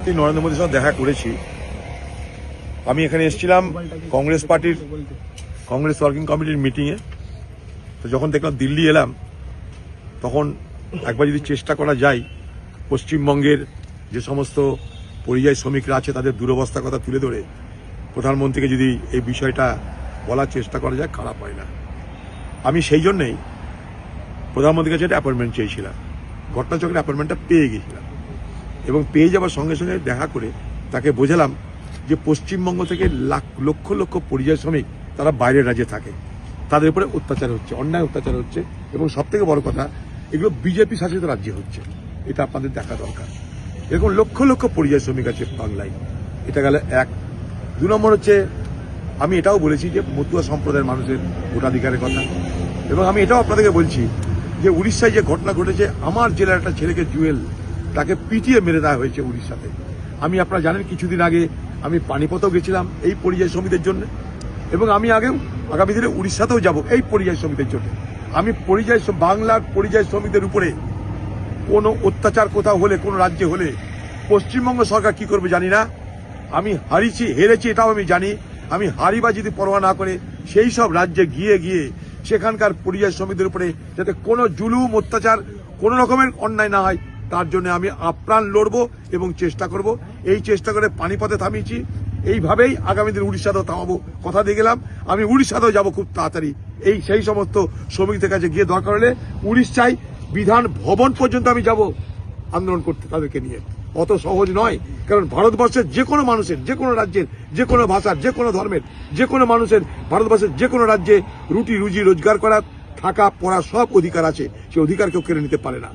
প্রধানমন্ত্রী নরেন্দ্র মোদীর সঙ্গে দেখা করেছি। আমি এখানে এসেছিলাম কংগ্রেস পার্টির কংগ্রেস ওয়ার্কিং কমিটির মিটিংয়ে। তো যখন দেখলাম দিল্লি এলাম, তখন একবার যদি চেষ্টা করা যায় পশ্চিমবঙ্গের যে সমস্ত পরিযায়ী শ্রমিকরা আছে তাদের দুরবস্থার কথা তুলে ধরে প্রধানমন্ত্রীকে যদি এই বিষয়টা বলার চেষ্টা করা যায়, খারাপ হয় না। আমি সেই জন্যেই প্রধানমন্ত্রীর কাছে একটা অ্যাপয়েন্টমেন্ট চেয়েছিলাম। ঘটনাচক্রের অ্যাপয়েন্টমেন্টটা পেয়ে গেছিলাম এবং পেয়ে যাওয়ার সঙ্গে সঙ্গে দেখা করে তাকে বোঝালাম যে পশ্চিমবঙ্গ থেকে লক্ষ লক্ষ পরিযায়ী শ্রমিক তারা বাইরের রাজ্যে থাকে, তাদের উপরে অত্যাচার হচ্ছে, অন্যায় অত্যাচার হচ্ছে এবং সবথেকে বড় কথা এগুলো বিজেপি শাসিত রাজ্যে হচ্ছে। এটা আপনাদের দেখা দরকার। এরকম লক্ষ লক্ষ পরিযায়ী শ্রমিক আছে বাংলায়। এটা গেল এক। 2 নম্বর হচ্ছে, আমি এটাও বলেছি যে মতুয়া সম্প্রদায়ের মানুষের ভোটাধিকারের কথা, এবং আমি এটাও আপনাদেরকে বলছি যে উড়িষ্যায় যে ঘটনা ঘটেছে, আমার জেলার একটা ছেলেকে জুয়েল তাকে পিটিয়ে মেরে দেওয়া হয়েছে উড়িষ্যাতে। আমি আপনারা জানেন কিছুদিন আগে আমি পানিপথেও গেছিলাম এই পরিযায়ী শ্রমিকদের জন্য, এবং আমি আগামী দিনে উড়িষ্যাতেও যাব এই পরিযায়ী শ্রমিকদের জন্য। আমি বাংলার পরিযায়ী শ্রমিকদের উপরে কোনো অত্যাচার কোথাও হলে, কোনো রাজ্যে হলে পশ্চিমবঙ্গ সরকার কি করবে জানি না। আমি হেরেছি এটাও আমি জানি। আমি হারিবা যদি পরোয়া না করে সেই সব রাজ্যে গিয়ে সেখানকার পরিযায়ী শ্রমিকদের উপরে যাতে কোনো জুলুম অত্যাচার কোনো রকমের অন্যায় না হয় তার জন্য আমি আপ্রাণ লড়ব এবং চেষ্টা করব। এই চেষ্টা করে পানিপথে থামিয়েছি, এইভাবেই আগামী দিন উড়িষ্যাতেও থামাবো। কথা দিয়ে গেলাম, আমি উড়িষ্যাতেও যাব খুব তাড়াতাড়ি। সেই সমস্ত শ্রমিকদের কাছে গিয়ে দরকার হলে উড়িষ্যায় বিধান ভবন পর্যন্ত আমি যাব আন্দোলন করতে তাদেরকে নিয়ে। অত সহজ নয়, কারণ ভারতবর্ষের যে কোনো মানুষের, যে কোনো রাজ্যের, যে কোনো ভাষার, যে কোনো ধর্মের, যে কোনো মানুষের ভারতবর্ষের যে কোনো রাজ্যে রুটি রুজি রোজগার করা, থাকা, পড়া সব অধিকার আছে। সে অধিকার কেউ কেড়ে নিতে পারে না।